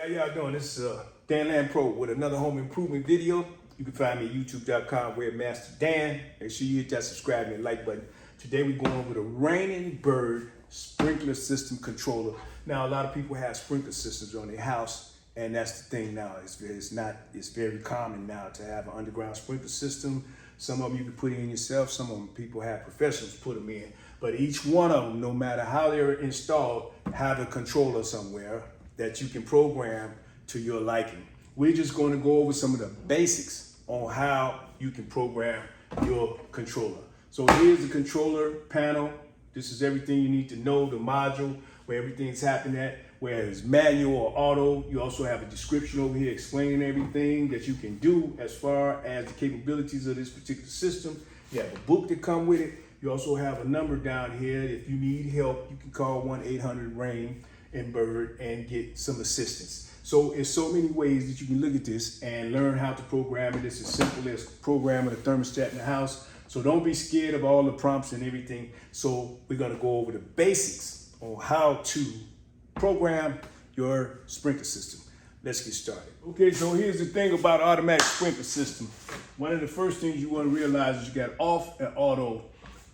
How y'all doing? This is Dan Land Pro with another home improvement video. You can find me at youtube.com, Webmaster Dan. Make sure you hit that subscribe and like button. Today we're going over the Raining Bird sprinkler system controller. Now a lot of people have sprinkler systems on their house, and that's the thing now. It's very common now to have an underground sprinkler system. Some of them you can put in yourself. Some of them people have professionals put them in. But each one of them, no matter how they're installed, have a controller somewhere that you can program to your liking. We're just going to go over some of the basics on how you can program your controller. So here's the controller panel. This is everything you need to know, the module, where everything's happening at, whether it's manual or auto. You also have a description over here explaining everything that you can do as far as the capabilities of this particular system. You have a book that comes with it. You also have a number down here. If you need help, you can call 1-800-RAIN and Bird and get some assistance. So it's so many ways that you can look at this and learn how to program it. It's as simple as programming a thermostat in the house. So don't be scared of all the prompts and everything. So we're gonna go over the basics on how to program your sprinkler system. Let's get started. Okay, so here's the thing about automatic sprinkler system. One of the first things you wanna realize is you got off and auto.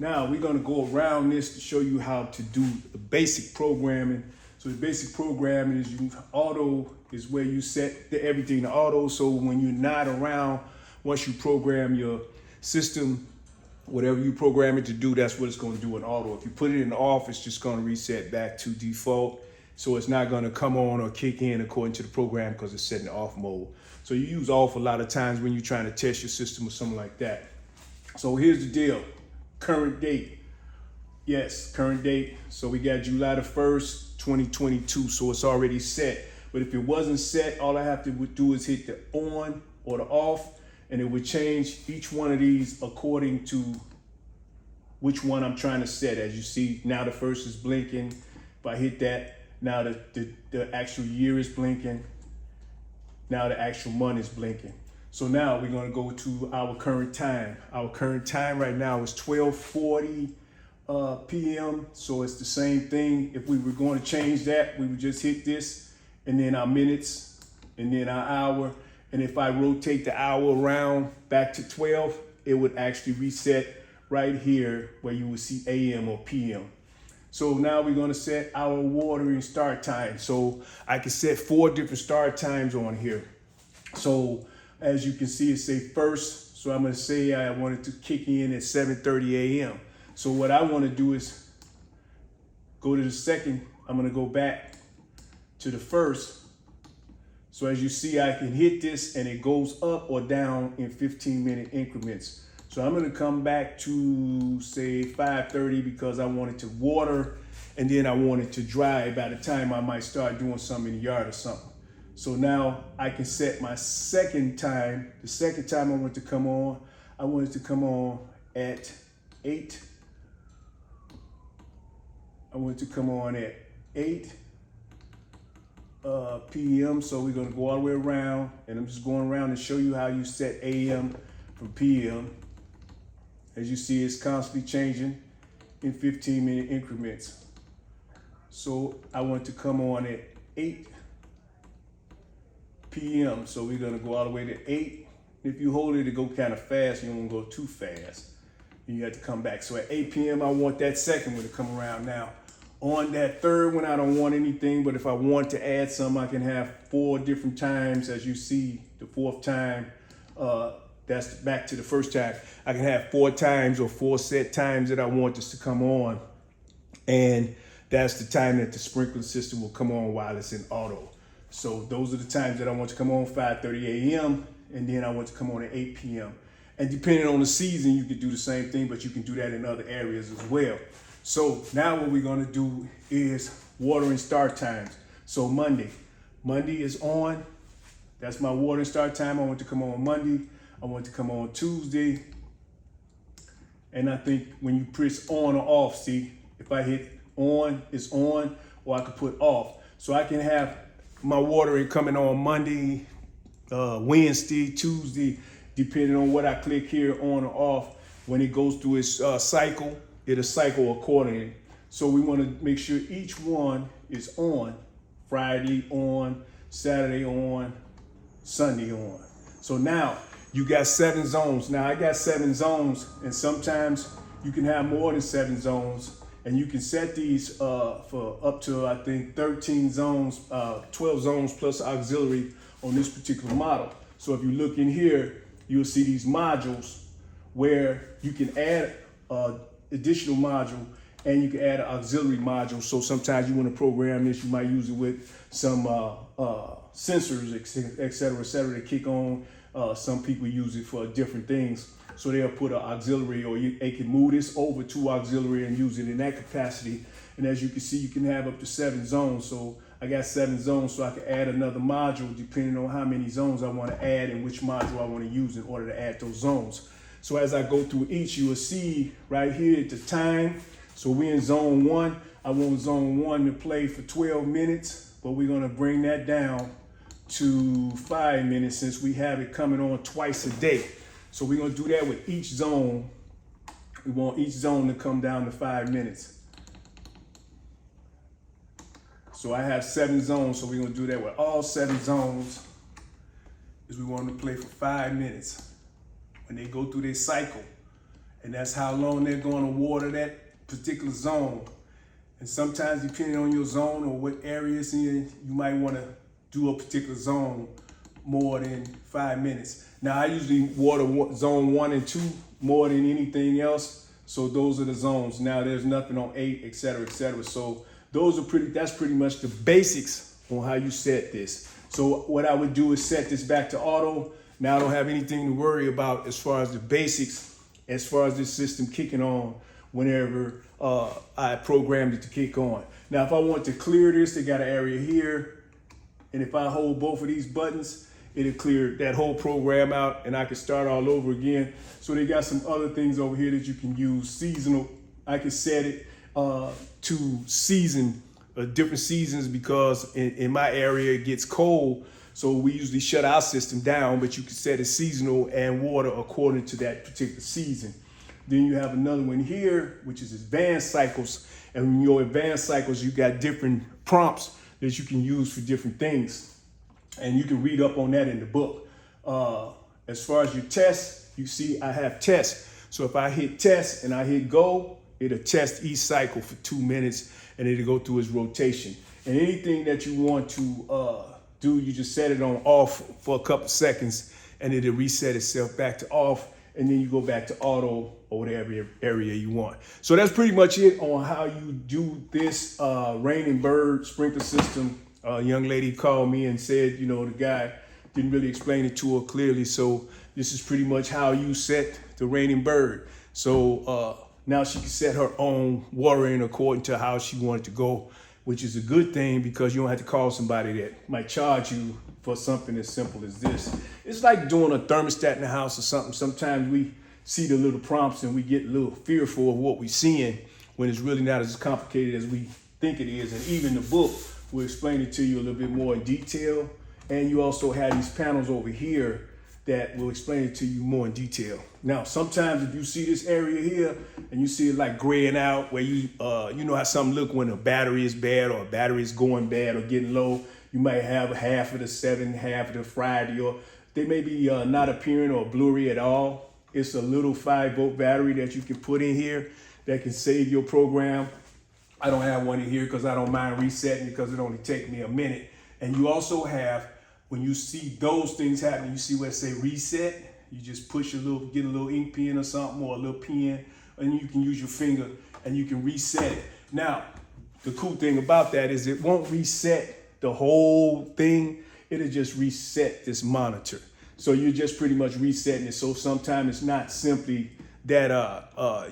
Now we're gonna go around this to show you how to do the basic programming. So the basic programming is auto is where you set everything to auto. So when you're not around, once you program your system, whatever you program it to do, that's what it's going to do in auto. If you put it in off, it's just going to reset back to default. So it's not going to come on or kick in according to the program because it's set in off mode. So you use off a lot of times when you're trying to test your system or something like that. So here's the deal. Current date. Yes, current date. So we got July the 1st, 2022. So it's already set. But if it wasn't set, all I have to do is hit the on or the off, and it would change each one of these according to which one I'm trying to set. As you see, now the first is blinking. If I hit that, now the actual year is blinking. Now the actual month is blinking. So now we're going to go to our current time. Our current time right now is 12:40 p.m. So it's the same thing. If we were going to change that, we would just hit this, and then our minutes, and then our hour. And if I rotate the hour around back to 12, it would actually reset right here where you would see AM or PM. So now we're going to set our watering start time. So I can set 4 different start times on here. So as you can see, it say first. So I'm going to say I wanted to kick in at 7:30 a.m. So what I want to do is go to the second. I'm going to go back to the first. So as you see, I can hit this and it goes up or down in 15-minute increments. So I'm going to come back to say 5:30 because I wanted to water and then I wanted to dry by the time I might start doing something in the yard or something. So now I can set my second time. The second time I want to come on, I wanted to come on at 8. I want to come on at 8 p.m. So we're going to go all the way around, and I'm just going around and show you how you set a.m. from p.m. As you see, it's constantly changing in 15-minute increments. So I want to come on at 8 p.m. So we're going to go all the way to 8. If you hold it, it go kind of fast. You don't want to go too fast. You have to come back. So at 8 p.m., I want that second one to come around now. On that third one, I don't want anything, but if I want to add some, I can have 4 different times. As you see, the 4th time, that's back to the first time. I can have 4 times or 4 set times that I want this to come on. And that's the time that the sprinkler system will come on while it's in auto. So those are the times that I want to come on, 5:30 a.m. and then I want to come on at 8 p.m. And depending on the season, you can do the same thing, but you can do that in other areas as well. So now what we're going to do is watering start times. So Monday is on. That's my watering start time. I want to come on Monday. I want to come on Tuesday. And I think when you press on or off, see, if I hit on, it's on, or I could put off. So I can have my watering coming on Monday, Wednesday, Tuesday, depending on what I click here on or off. When it goes through its cycle, it'll cycle accordingly. So we want to make sure each one is on. Friday on, Saturday on, Sunday on. So now you got 7 zones. Now I got 7 zones, and sometimes you can have more than 7 zones, and you can set these for up to, I think, 13 zones, 12 zones plus auxiliary on this particular model. So if you look in here, you'll see these modules where you can add additional module, and you can add an auxiliary module. So sometimes you want to program this, you might use it with some sensors, et cetera, to kick on. Some people use it for different things. So they'll put an auxiliary, or they can move this over to auxiliary and use it in that capacity. And as you can see, you can have up to 7 zones. So I got 7 zones, so I can add another module depending on how many zones I want to add and which module I want to use in order to add those zones. So as I go through each, you will see right here at the time. So we're in zone 1. I want zone 1 to play for 12 minutes, but we're going to bring that down to 5 minutes since we have it coming on twice a day. So we're going to do that with each zone. We want each zone to come down to 5 minutes. So I have 7 zones, so we're going to do that with all 7 zones. Is we want them to play for 5 minutes when they go through their cycle. And that's how long they're going to water that particular zone. And sometimes depending on your zone or what area it's in, you might want to do a particular zone more than 5 minutes. Now I usually water zone 1 and 2 more than anything else. So those are the zones. Now there's nothing on 8, et cetera, et cetera. So that's pretty much the basics on how you set this. So what I would do is set this back to auto. Now I don't have anything to worry about as far as the basics, as far as this system kicking on whenever I programmed it to kick on. Now, if I want to clear this, they got an area here. And if I hold both of these buttons, it'll clear that whole program out and I can start all over again. So they got some other things over here that you can use. Seasonal, I can set it to season, different seasons, because in my area it gets cold. So we usually shut our system down, but you can set it seasonal and water according to that particular season. Then you have another one here, which is advanced cycles. And in your advanced cycles, you got different prompts that you can use for different things. And you can read up on that in the book. As far as your tests, you see I have tests. So if I hit test and I hit go, it'll test each cycle for 2 minutes and it'll go through its rotation. And anything that you want to do, you just set it on off for a couple seconds and it'll reset itself back to off, and then you go back to auto or whatever area you want. So that's pretty much it on how you do this Raining Bird sprinkler system. A young lady called me and said, you know, the guy didn't really explain it to her clearly. So this is pretty much how you set the Raining Bird. So now she can set her own watering according to how she wanted to go, which is a good thing because you don't have to call somebody that might charge you for something as simple as this. It's like doing a thermostat in the house or something. Sometimes we see the little prompts and we get a little fearful of what we're seeing when it's really not as complicated as we think it is. And even the book will explain it to you a little bit more in detail. And you also have these panels over here that will explain it to you more in detail. Now, sometimes if you see this area here and you see it like graying out, where you know how something look when a battery is bad or a battery is going bad or getting low, you might have half of the 7, half of the Friday, or they may be not appearing or blurry at all. It's a little 5-volt battery that you can put in here that can save your program. I don't have one in here because I don't mind resetting because it only takes me a minute. And you also have, when you see those things happen, you see where it say reset, you just push get a little ink pen or something, or a little pen, and you can use your finger and you can reset it. Now, the cool thing about that is it won't reset the whole thing. It'll just reset this monitor. So you're just pretty much resetting it. So sometimes it's not simply that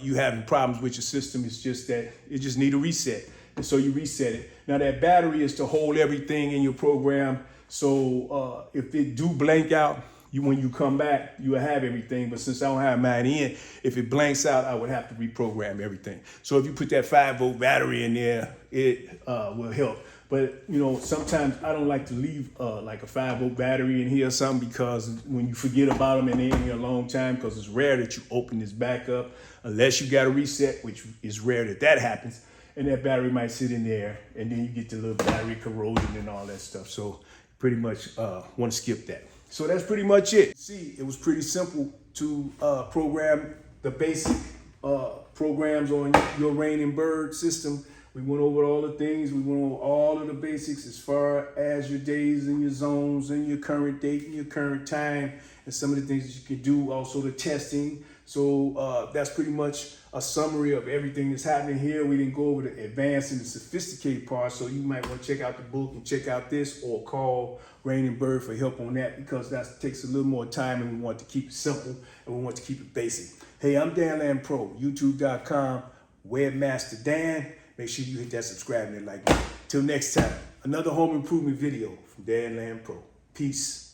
you having problems with your system. It's just that it just need a reset. And so you reset it. Now that battery is to hold everything in your program. So if it do blank out, when you come back, you will have everything. But since I don't have mine in, if it blanks out, I would have to reprogram everything. So if you put that 5-volt battery in there, it will help. But, you know, sometimes I don't like to leave like a 5-volt battery in here or something, because when you forget about them and they're in here a long time, because it's rare that you open this back up unless you got a reset, which is rare that happens. And that battery might sit in there and then you get the little battery corrosion and all that stuff. So pretty much want to skip that. So that's pretty much it. See, it was pretty simple to program the basic programs on your Raining Bird system. We went over all the things. We went over all of the basics as far as your days and your zones and your current date and your current time and some of the things that you can do. Also the testing. So that's pretty much a summary of everything that's happening here. We didn't go over the advanced and the sophisticated part. So you might want to check out the book and check out this, or call Raining Bird for help on that, because that takes a little more time and we want to keep it simple and we want to keep it basic. Hey, I'm Dan Pro, youtube.com, Webmaster Dan. Make sure you hit that subscribe and like button. Till next time, another home improvement video from Dan Land Pro. Peace.